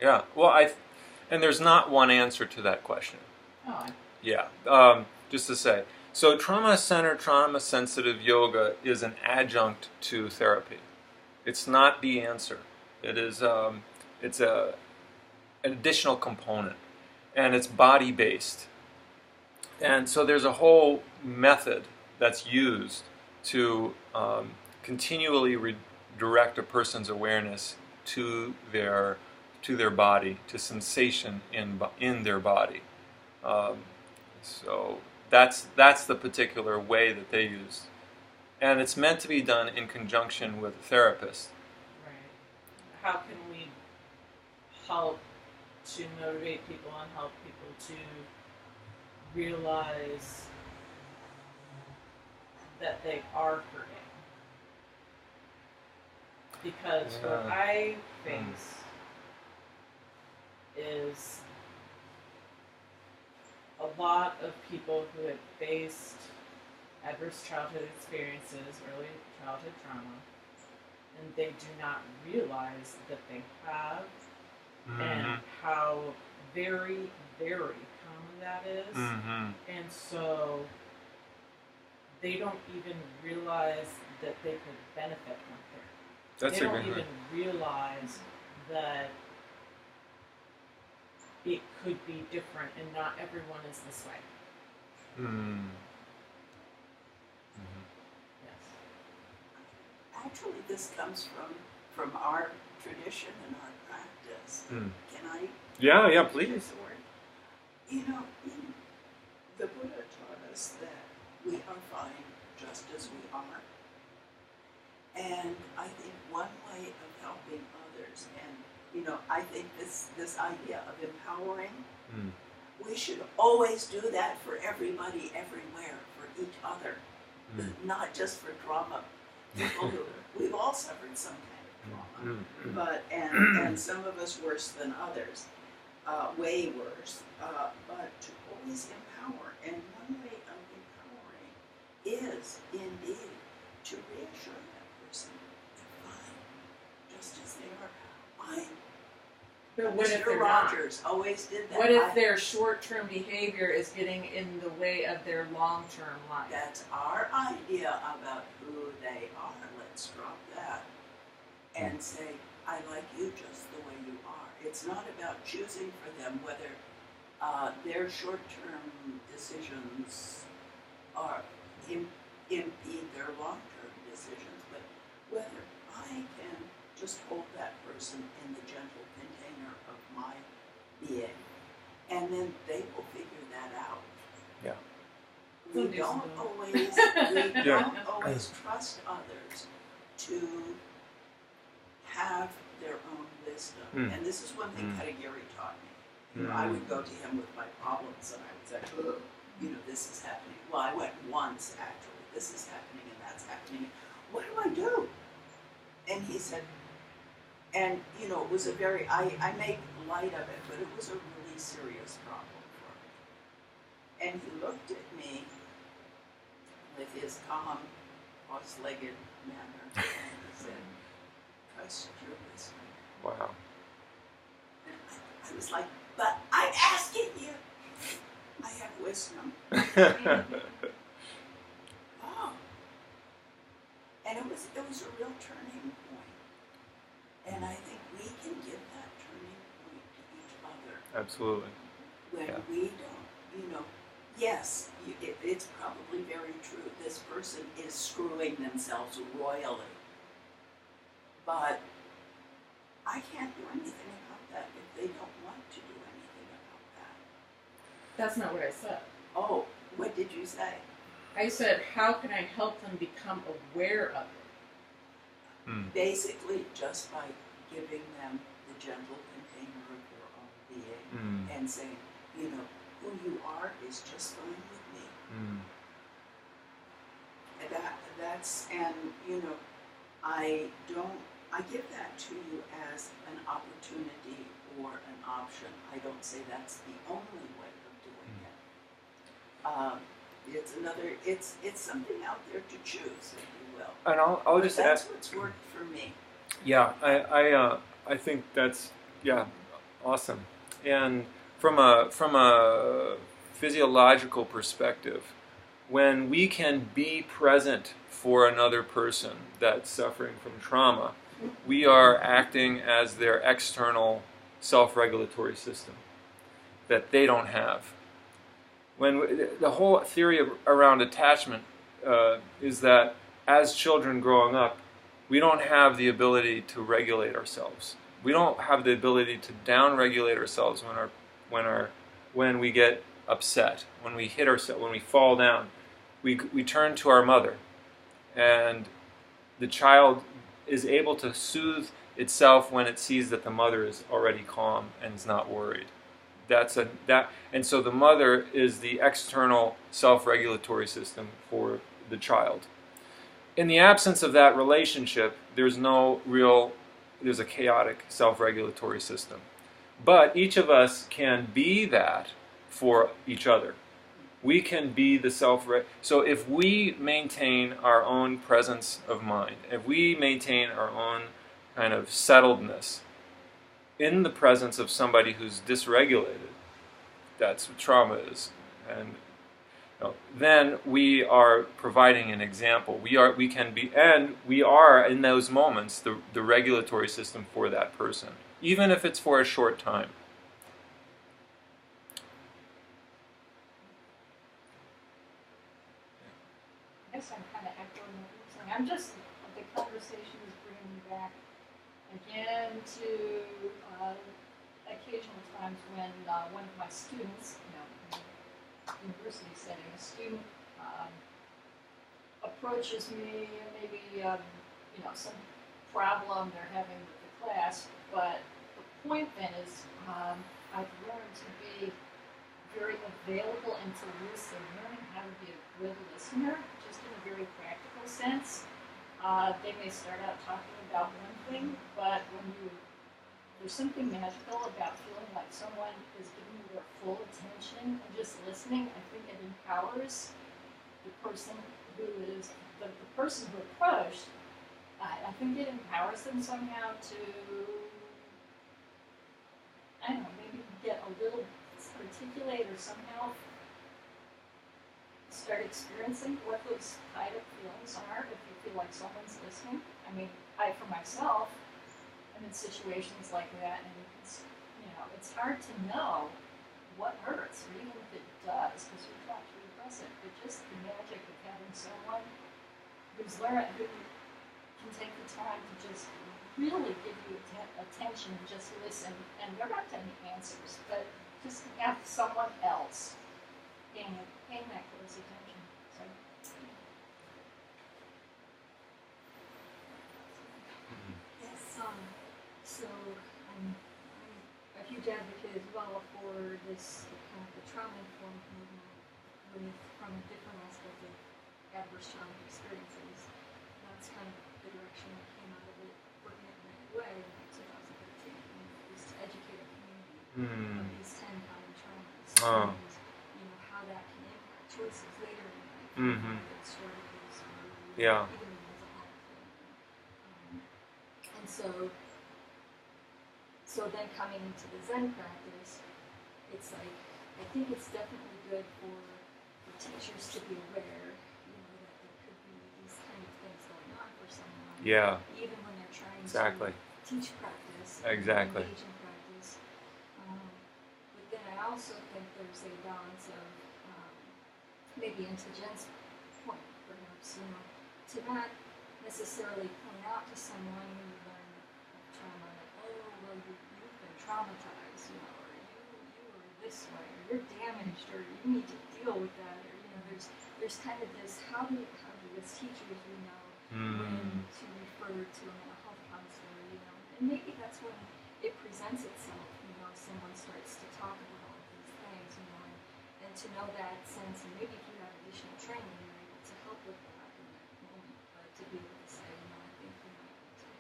Yeah. Well, and there's not one answer to that question. Oh. Yeah. Just to say, so trauma-centered, trauma-sensitive yoga is an adjunct to therapy. It's not the answer. It is. It's an additional component, and it's body-based. And so there's a whole method that's used to continually redirect a person's awareness to their body, to sensation in their body. So That's the particular way that they use. And it's meant to be done in conjunction with a therapist. Right. How can we help to motivate people and help people to realize that they are hurting? Because what I face is a lot of people who have faced adverse childhood experiences, early childhood trauma, and they do not realize that they have, and how very, very common that is. And so they don't even realize that they could benefit from therapy. They don't even realize that it could be different, and not everyone is this way. Yes. Actually, this comes from our tradition and our practice. Can I? Yeah, please. Use the word? You know, the Buddha taught us that we are fine just as we are. And I think one way of helping others, and I think this idea of empowering, we should always do that for everybody, everywhere, for each other, not just for trauma people who we've all suffered some kind of trauma, but and some of us worse than others, way worse. But to always empower, and one way of empowering is indeed to reassure that person they're fine, just as they are. But what if Mr. they're Rogers always did that. What if their short-term behavior is getting in the way of their long-term life? That's our idea about who they are. Let's drop that and say, I like you just the way you are. It's not about choosing for them whether their short-term decisions are impede their long-term decisions, but whether I can just hold that person in the gentle container of my being, and then they will figure that out. Yeah. We don't always trust others to have their own wisdom. And this is one thing Katagiri taught me. I would go to him with my problems, and I would say, oh, this is happening. Well, I went once, actually. This is happening, and that's happening. What do I do? And he said, and it was a very, I make light of it, but it was a really serious problem for me. And he looked at me with his calm, cross-legged manner, and he said, trust your wisdom. Wow. And I was like, but I'm asking you. I have wisdom. Oh. And it was a real turning point. And I think we can give that turning point to each other. Absolutely. When we don't, yes, it's probably very true. This person is screwing themselves royally. But I can't do anything about that if they don't want to do anything about that. That's not what I said. Oh, what did you say? I said, how can I help them become aware of it? Basically, just by giving them the gentle container of their own being and saying, who you are is just fine with me. I give that to you as an opportunity or an option. I don't say that's the only way of doing it. It's something out there to choose, if you will. And I'll just add. That's what's worked for me. Yeah, I think that's awesome. And from a physiological perspective, when we can be present for another person that's suffering from trauma, we are acting as their external self-regulatory system that they don't have. When the whole theory around attachment is that as children growing up, we don't have the ability to regulate ourselves. We don't have the ability to down-regulate ourselves when we get upset, when we hit ourselves, when we fall down, we turn to our mother, and the child is able to soothe itself when it sees that the mother is already calm and is not worried. And so the mother is the external self-regulatory system for the child. In the absence of that relationship, there's a chaotic self-regulatory system. But each of us can be that for each other. We can be the so if we maintain our own presence of mind, if we maintain our own kind of settledness in the presence of somebody who's dysregulated, that's what trauma is, and then we are providing an example. We are in those moments the regulatory system for that person, even if it's for a short time. I guess I'm kind of echoing what you're saying. I'm just, the conversation is bringing me back again to occasional times when one of my students, in a university setting, a student approaches me, maybe some problem they're having with the class, but the point then is I've learned to be very available and to listen, learning how to be a good listener, just in a very practical sense. They may start out talking about one thing, but there's something magical about feeling like someone is giving you their full attention and just listening. I think it empowers the person who is, the person who approached, I think it empowers them somehow to, I don't know, maybe get a little articulate or somehow start experiencing what those tied up feelings are if you feel like someone's listening. I mean, for myself, I'm in situations like that, and it's hard to know what hurts, or even if it does, because you're trying to repress it. But just the magic of having someone who can take the time to just really give you attention, just listen, and there aren't any answers, but just have someone else paying that close attention. Yes, so I'm a huge advocate as well for this kind of the trauma-informed movement from a different aspect of adverse childhood experiences. That's kind of the direction that came out of it, working it the right way in 2013, was to educate a community of these 10 common traumas and how that can impact choices later in life, habits, strategies, or even the mental health. And so then coming into the Zen practice, it's like, I think it's definitely good for teachers to be aware, that there could be these kind of things going on for someone. Yeah. Even when they're trying Exactly. to teach practice. Exactly. Engage in practice. But then I also think there's a balance of, maybe into Jen's point, perhaps, to not necessarily point out to someone who learned trauma that, oh, well, you've been traumatized, or you were this way, or you're damaged, or you need to deal with that, or there's kind of this, how do as teachers we know when to refer to a mental health counselor, and maybe that's when it presents itself, someone starts to talk about all of these things, and to know that sense, and maybe if you have additional training, you're able to help with that in that moment, but to be able to say, I think you might need to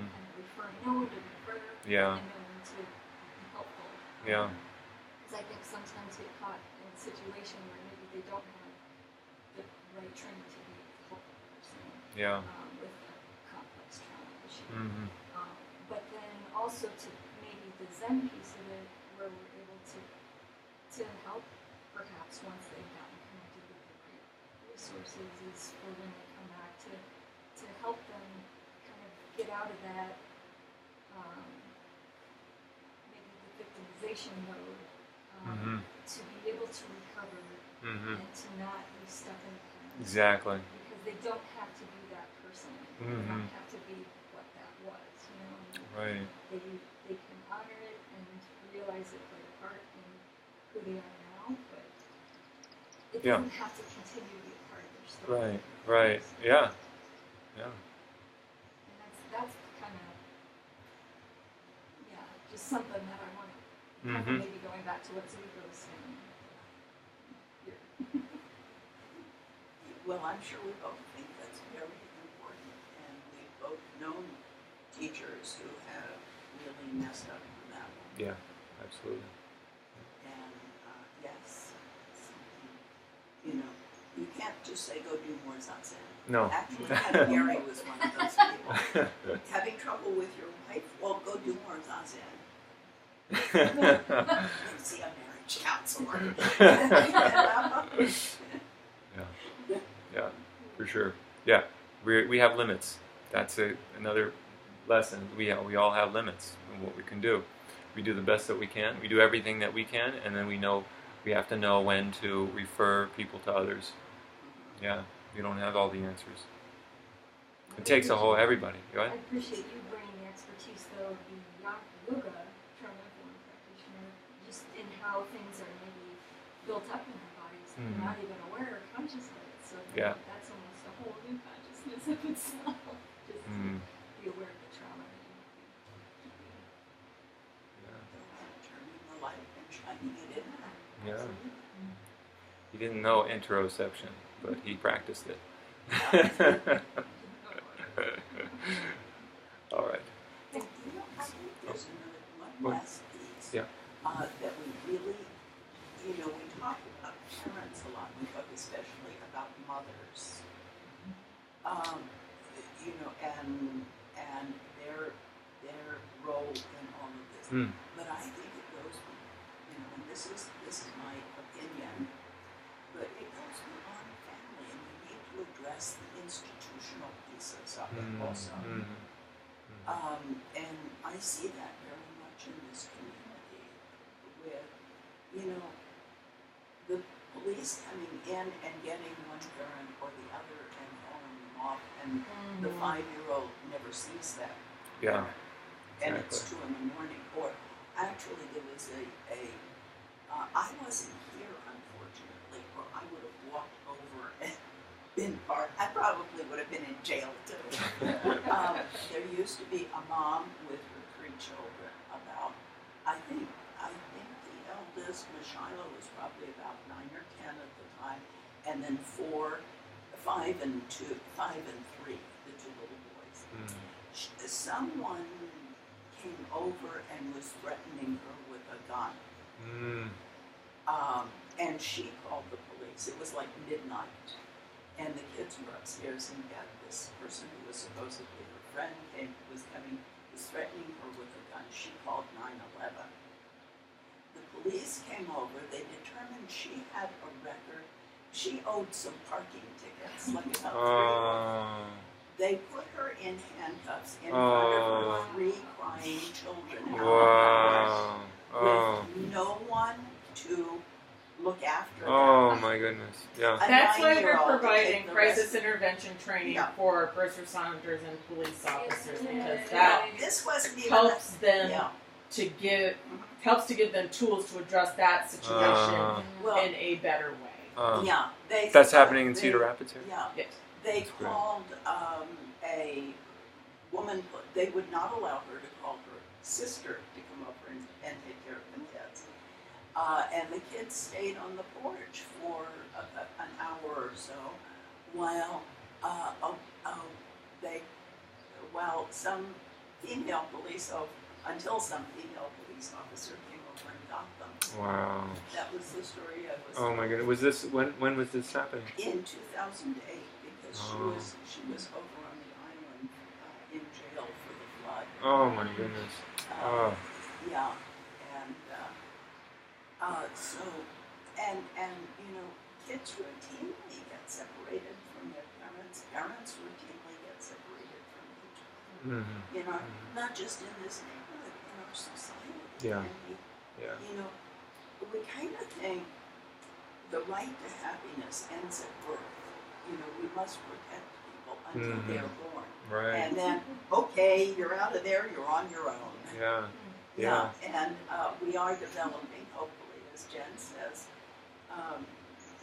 kind of refer, know when to refer, and know when to be helpful. Yeah. Because I think sometimes get caught in a situation where maybe they don't have the right training to be a helpful person with a complex trauma issue. But then also to maybe the Zen piece of it, where we're able to help, perhaps once they've gotten connected with the right resources, is for when they come back to help them kind of get out of that maybe the victimization mode, to be able to recover and to not be stuck in the past. Exactly. Because they don't have to be that person. They don't have to be what that was. Right. They can honor it and realize it played a part in who they are now. but it Yeah. doesn't have to continue to be a part of their story. Right. Yeah. Yeah. And that's kind of, yeah, just something that I want to kind of Mhm. maybe going back to what Zeke was saying. Here. Well, I'm sure we both think that's very important, and we've both known teachers who have really messed up on that one. Yeah. Absolutely. And yes, something, you know, you can't just say go do more zazen. No. Actually, Gary was one of those people. Having trouble with your wife? Well, go do more zazen. See a marriage counselor. Yeah, for sure. Yeah, we have limits. That's another lesson. We all have limits in what we can do. We do the best that we can. We do everything that we can, and then we have to know when to refer people to others. Yeah, we don't have all the answers. It takes everybody, right? I appreciate you bringing the expertise, though, of the yoga trauma-informed practitioner, just in how things are maybe built up in our bodies. Mhm. We're not even aware or conscious of it. So Yeah. that's almost a whole new consciousness of itself. Just to be aware of the trauma that you might be keeping. Turning the light and shining it in. Yeah. He didn't know interoception, but he practiced it. All right. And you know, I think there's one last piece Yeah. that we really, you know, we talk about parents a lot. We talk especially about mothers. You know, and their role in all of this. But I think it goes, you know, and this is my opinion, but it goes beyond family, and we need to address the institutional pieces of it also. And I see that very much in this community with, you know, the police coming in and getting one parent or the other and hauling them off, and the 5-year-old never sees that Yeah. parent. And it's 2 a.m. Or actually, there was I wasn't here, unfortunately, or I would have walked over and been part. I probably would have been in jail too. There used to be a mom with her 3 children. I think the eldest, Michaela, was probably about 9 or 10 at the time, and then 5 and 3, the 2 little boys. Someone came over and was threatening her with a gun. And she called the police. It was like midnight. And the kids were upstairs in bed. This person who was supposedly her friend was threatening her with a gun. She called 911. The police came over. They determined she had a record. She owed some parking tickets, like about 3 of them. They put her in handcuffs in front of her 3 crying children out with no one to look after them. Oh my goodness. Yeah. That's why they're 9-year-old to providing take the crisis risk. intervention training Yeah. for first responders and police officers, because Yeah. that This wasn't even helps them Yeah. to give them tools to address that situation Well, in a better way. yeah. That's happening in Cedar Rapids here? Yeah. Yes. They That's great. called a woman. They would not allow her to call her sister to come over and take care of the kids. And the kids stayed on the porch for an hour or so while some female police officer came over and got them. Wow. That was the story I was. Oh my goodness. Was this when was this happening? In 2008, because she was over on the island in jail for the flood. Oh my goodness. Yeah, and you know, kids routinely get separated from their parents. Parents routinely get separated from each other. You know, not just in this neighborhood, in our society. Yeah. And Yeah. you know, we kind of think the right to happiness ends at birth. You know, we must protect people until they're born. Right. And then, okay, you're out of there, you're on your own. Yeah. Yeah. And we are developing, hopefully, as Jen says,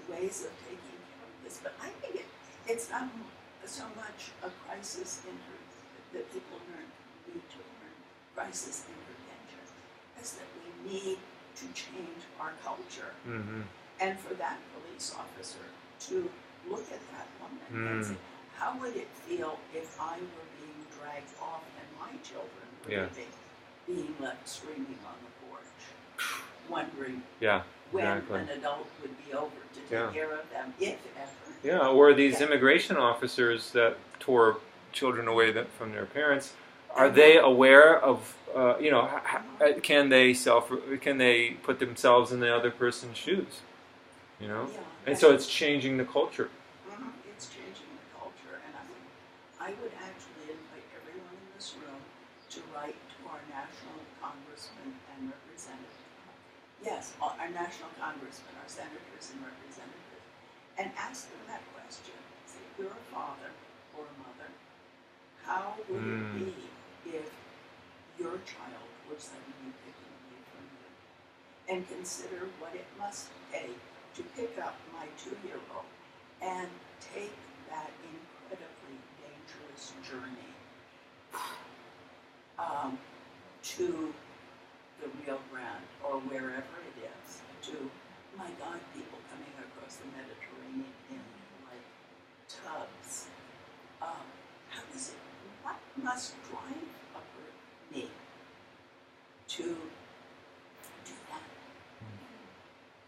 ways of taking care of this. But I think it's not so much a crisis that people need to learn crisis intervention, as that we need to change our culture. Mm-hmm. And for that police officer to look at that woman and say, how would it feel if I were being dragged off and my children were being left screaming on the porch, wondering when an adult would be over to take care of them, if ever. Yeah, or these immigration officers that tore children away from their parents. Are they aware of, can they put themselves in the other person's shoes? You know? Yeah, and so it's changing the culture. It's changing the culture, and I would actually invite everyone in this room to write to our national congressmen and representatives. Yes, our national congressmen, our senators and representatives, and ask them that question. Say, you're a father or a mother. How would it be if your child were suddenly taken away from you? And consider what it must take to pick up my 2-year-old and take that incredibly dangerous journey to the Rio Grande or wherever it is, to, my God, people coming across the Mediterranean in like tubs. How is it? What must drive me to do that?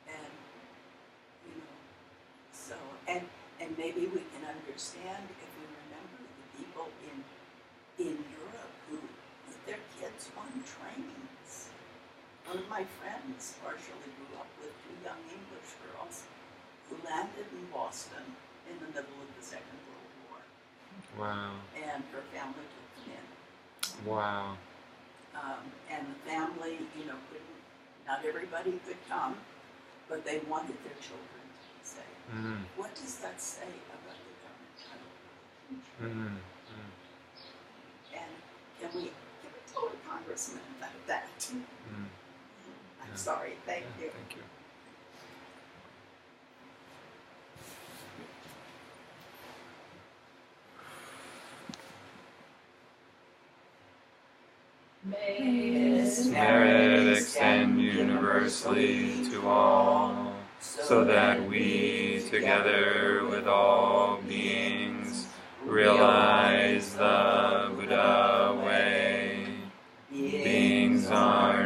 And so and maybe we can understand if we remember the people in Europe who put their kids on trains. One of my friends partially grew up with 2 young English girls who landed in Boston in the middle of the Second World War. Wow. And her family took them in. Wow. And the family, not everybody could come, but they wanted their children to be safe. What does that say about the government-child relationship? And can we tell a congressman about that? I'm sorry. Thank you. Thank you. May His Merit extend universally to all, so that we, together with all beings, realize the Buddha way. Beings are